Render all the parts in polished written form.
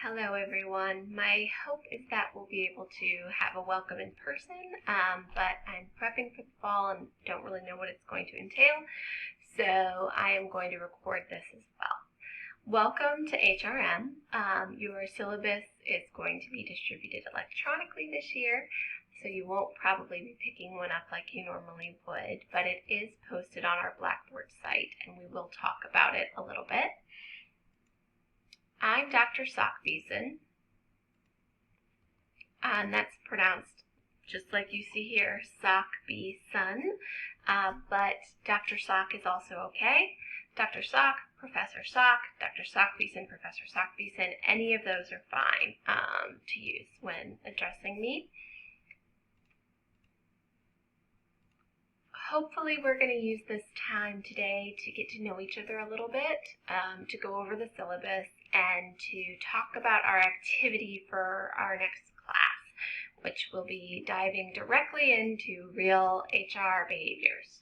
Hello everyone. My hope is that we'll be able to have a welcome in person, but I'm prepping for the fall and don't really know what it's going to entail, so I am going to record this as well. Welcome to HRM. Your syllabus is going to be distributed electronically this year, so you won't probably be picking one up like you normally would, but it is posted on our Blackboard site and we will talk about it a little bit. I'm Dr. Sockbeeson, and that's pronounced just like you see here, Sockbeeson, but Dr. Sock is also okay. Dr. Sock, Professor Sock, Dr. Sockbeeson, Professor Sockbeeson, any of those are fine to use when addressing me. Hopefully we're going to use this time today to get to know each other a little bit, to go over the syllabus, and to talk about our activity for our next class, which will be diving directly into real HR behaviors.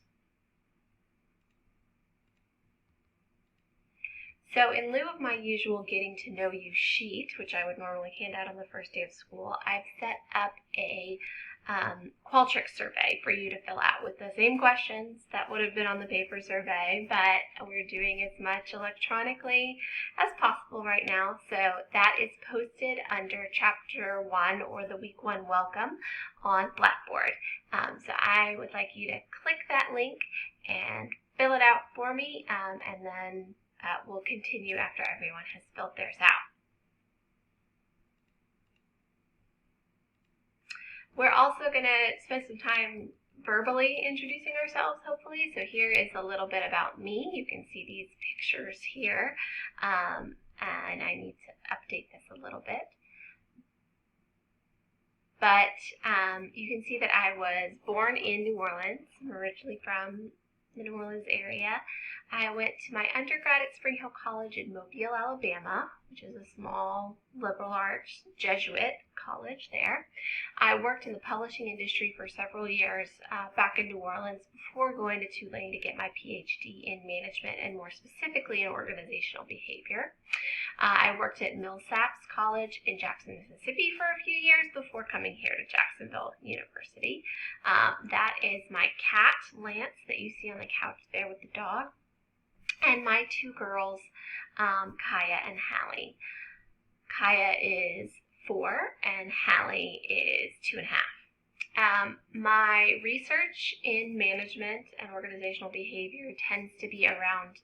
So in lieu of my usual getting to know you sheet, which I would normally hand out on the first day of school, I've set up a Qualtrics survey for you to fill out with the same questions that would have been on the paper survey, but we're doing as much electronically as possible right now. So that is posted under Chapter 1 or the Week 1 Welcome on Blackboard. So I would like you to click that link and fill it out for me, and then we'll continue after everyone has filled theirs out. We're also going to spend some time verbally introducing ourselves, hopefully. So here is a little bit about me. You can see these pictures here, and I need to update this a little bit. But you can see that I was born in New Orleans. I'm originally from the New Orleans area. I went to my undergrad at Spring Hill College in Mobile, Alabama, which is a small liberal arts Jesuit college there. I worked in the publishing industry for several years back in New Orleans before going to Tulane to get my PhD in management and more specifically in organizational behavior. I worked at Millsaps College in Jackson, Mississippi for a few years before coming here to Jacksonville University. That is my cat, Lance, that you see on the couch there with the dog, and my two girls, Kaya and Hallie. Kaya is 4 and Hallie is 2.5. My research in management and organizational behavior tends to be around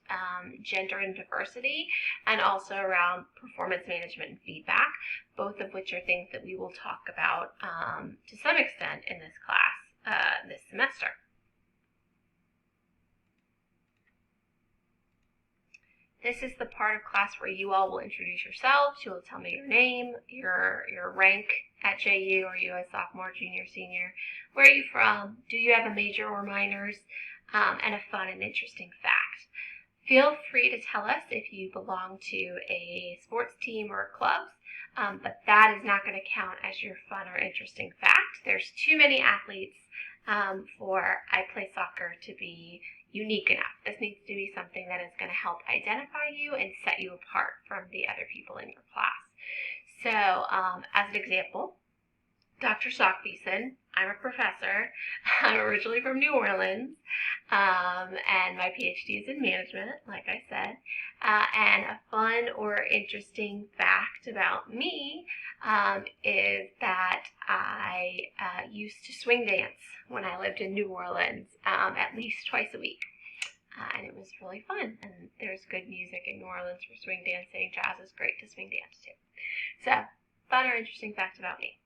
gender and diversity, and also around performance management and feedback, both of which are things that we will talk about to some extent in this class this semester. This is the part of class where you all will introduce yourselves. You will tell me your name, your rank at JU. Are you a sophomore, junior, senior? Where are you from? Do you have a major or minors? And a fun and interesting fact. Feel free to tell us if you belong to a sports team or clubs, but that is not going to count as your fun or interesting fact. There's too many athletes for I play soccer to be unique enough. This needs to be something that is going to help identify you and set you apart from the other people in your class. So, as an example, Dr. Sockbeeson, I'm a professor. I'm originally from New Orleans, and my PhD is in management, like I said. And a fun or interesting fact about me is that I used to swing dance when I lived in New Orleans at least twice a week. And it was really fun. And there's good music in New Orleans for swing dancing. Jazz is great to swing dance too. So, fun or interesting fact about me.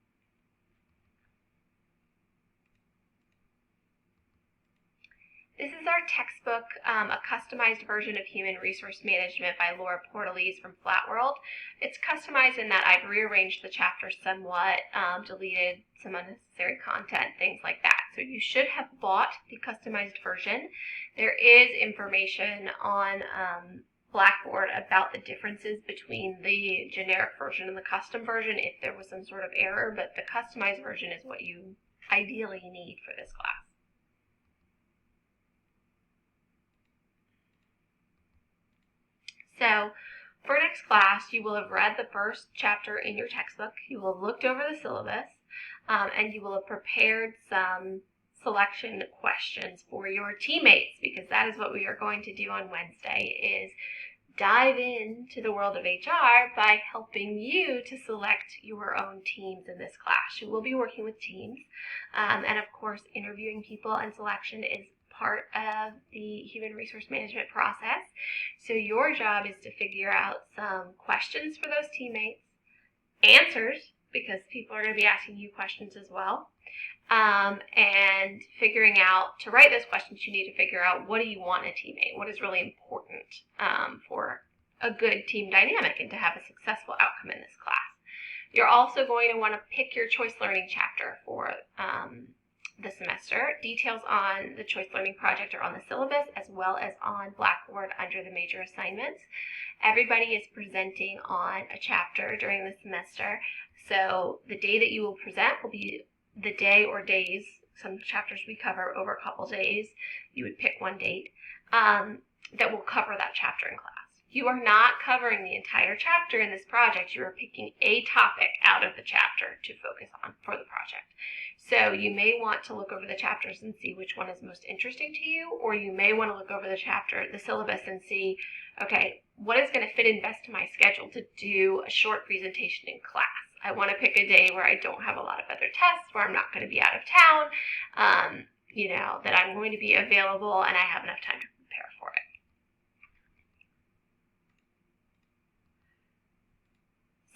This is our textbook, a customized version of Human Resource Management by Laura Portales from Flatworld. It's customized in that I've rearranged the chapters somewhat, deleted some unnecessary content, things like that. So you should have bought the customized version. There is information on Blackboard about the differences between the generic version and the custom version if there was some sort of error, but the customized version is what you ideally need for this class. So for next class, you will have read the first chapter in your textbook, you will have looked over the syllabus, and you will have prepared some selection questions for your teammates, because that is what we are going to do on Wednesday, is dive into the world of HR by helping you to select your own teams in this class. You will be working with teams, and of course, interviewing people and selection is part of the human resource management process. So your job is to figure out some questions for those teammates, answers, because people are going to be asking you questions as well, and figuring out, to write those questions, you need to figure out, what do you want in a teammate? What is really important for a good team dynamic and to have a successful outcome in this class? You're also going to want to pick your choice learning chapter for the semester. Details on the choice learning project are on the syllabus, as well as on Blackboard under the major assignments. Everybody is presenting on a chapter during the semester, so the day that you will present will be the day or days. Some chapters we cover over a couple days. You would pick one date that will cover that chapter in class. You are not covering the entire chapter in this project. You are picking a topic out of the chapter to focus on for the project. So you may want to look over the chapters and see which one is most interesting to you, or you may want to look over the syllabus, and see, okay, what is going to fit in best to my schedule to do a short presentation in class? I want to pick a day where I don't have a lot of other tests, where I'm not going to be out of town, that I'm going to be available and I have enough time to prepare for it.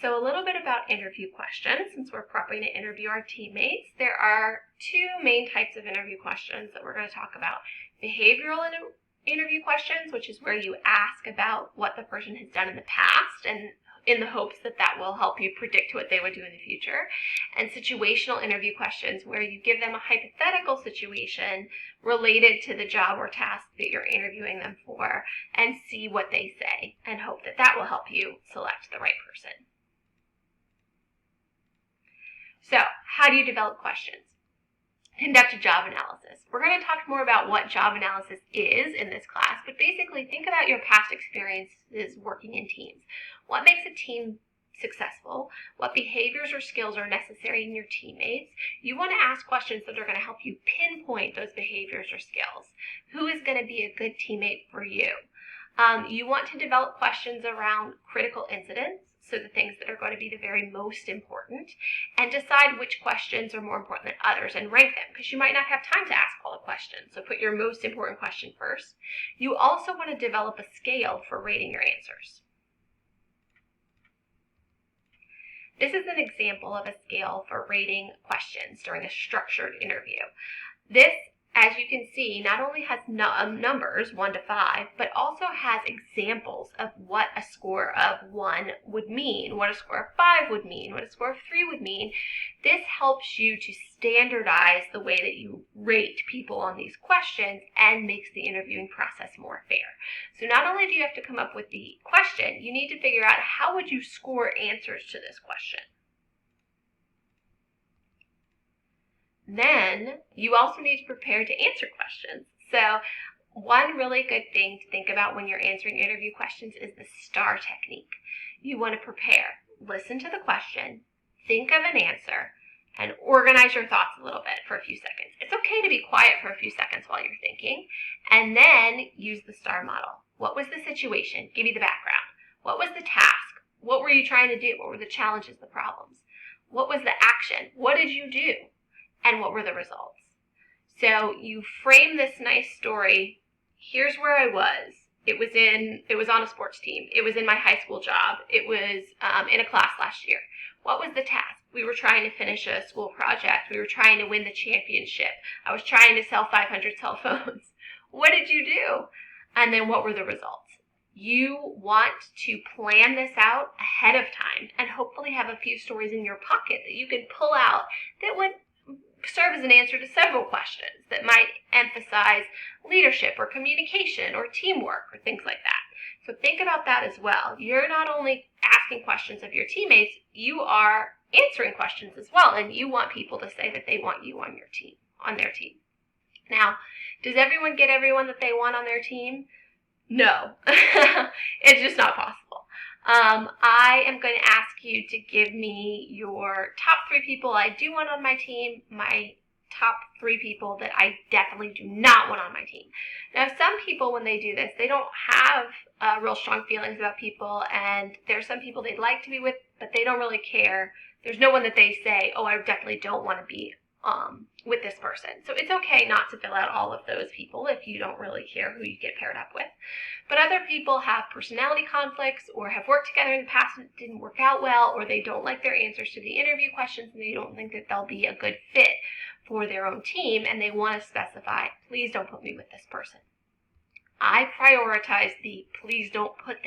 So a little bit about interview questions. Since we're prepping to interview our teammates, there are two main types of interview questions that we're going to talk about. Behavioral interview questions, which is where you ask about what the person has done in the past, and in the hopes that that will help you predict what they would do in the future. And situational interview questions, where you give them a hypothetical situation related to the job or task that you're interviewing them for, and see what they say, and hope that that will help you select the right person. So, how do you develop questions? Conduct a job analysis. We're going to talk more about what job analysis is in this class, but basically think about your past experiences working in teams. What makes a team successful? What behaviors or skills are necessary in your teammates? You want to ask questions that are going to help you pinpoint those behaviors or skills. Who is going to be a good teammate for you? You want to develop questions around critical incidents, so the things that are going to be the very most important, and decide which questions are more important than others and rank them, because you might not have time to ask all the questions. So put your most important question first. You also want to develop a scale for rating your answers. This is an example of a scale for rating questions during a structured interview. This, as you can see, not only has numbers 1 to 5, but also has examples of what a score of 1 would mean, what a score of 5 would mean, what a score of 3 would mean. This helps you to standardize the way that you rate people on these questions and makes the interviewing process more fair. So not only do you have to come up with the question, you need to figure out how would you score answers to this question. Then you also need to prepare to answer questions. So one really good thing to think about when you're answering interview questions is the STAR technique. You want to prepare, listen to the question, think of an answer, and organize your thoughts a little bit for a few seconds. It's okay to be quiet for a few seconds while you're thinking, and then use the STAR model. What was the situation? Give me the background. What was the task? What were you trying to do? What were the challenges, the problems? What was the action? What did you do? And what were the results? So you frame this nice story. Here's where I was. It was on a sports team. It was in my high school job. It was in a class last year. What was the task? We were trying to finish a school project. We were trying to win the championship. I was trying to sell 500 cell phones. What did you do? And then what were the results? You want to plan this out ahead of time and hopefully have a few stories in your pocket that you can pull out that would serve as an answer to several questions that might emphasize leadership or communication or teamwork or things like that. So think about that as well. You're not only asking questions of your teammates, you are answering questions as well, and you want people to say that they want you on their team. Now, does everyone get everyone that they want on their team? No, it's just not possible. I am going to ask you to give me your top 3 people I do want on my team, my top 3 people that I definitely do not want on my team. Now, some people, when they do this, they don't have real strong feelings about people, and there's some people they'd like to be with, but they don't really care. There's no one that they say, oh, I definitely don't want to be with this person. So it's okay not to fill out all of those people if you don't really care who you get paired up with. But other people have personality conflicts or have worked together in the past and it didn't work out well, or they don't like their answers to the interview questions and they don't think that they'll be a good fit for their own team, and they want to specify, please don't put me with this person. I prioritize the please don't put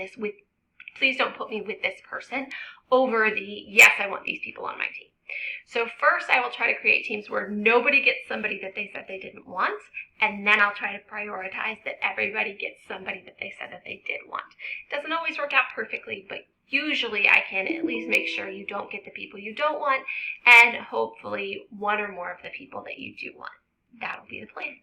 me with this person over the yes, I want these people on my team. So first I will try to create teams where nobody gets somebody that they said they didn't want, and then I'll try to prioritize that everybody gets somebody that they said that they did want. It doesn't always work out perfectly, but usually I can at least make sure you don't get the people you don't want, and hopefully one or more of the people that you do want. That'll be the plan.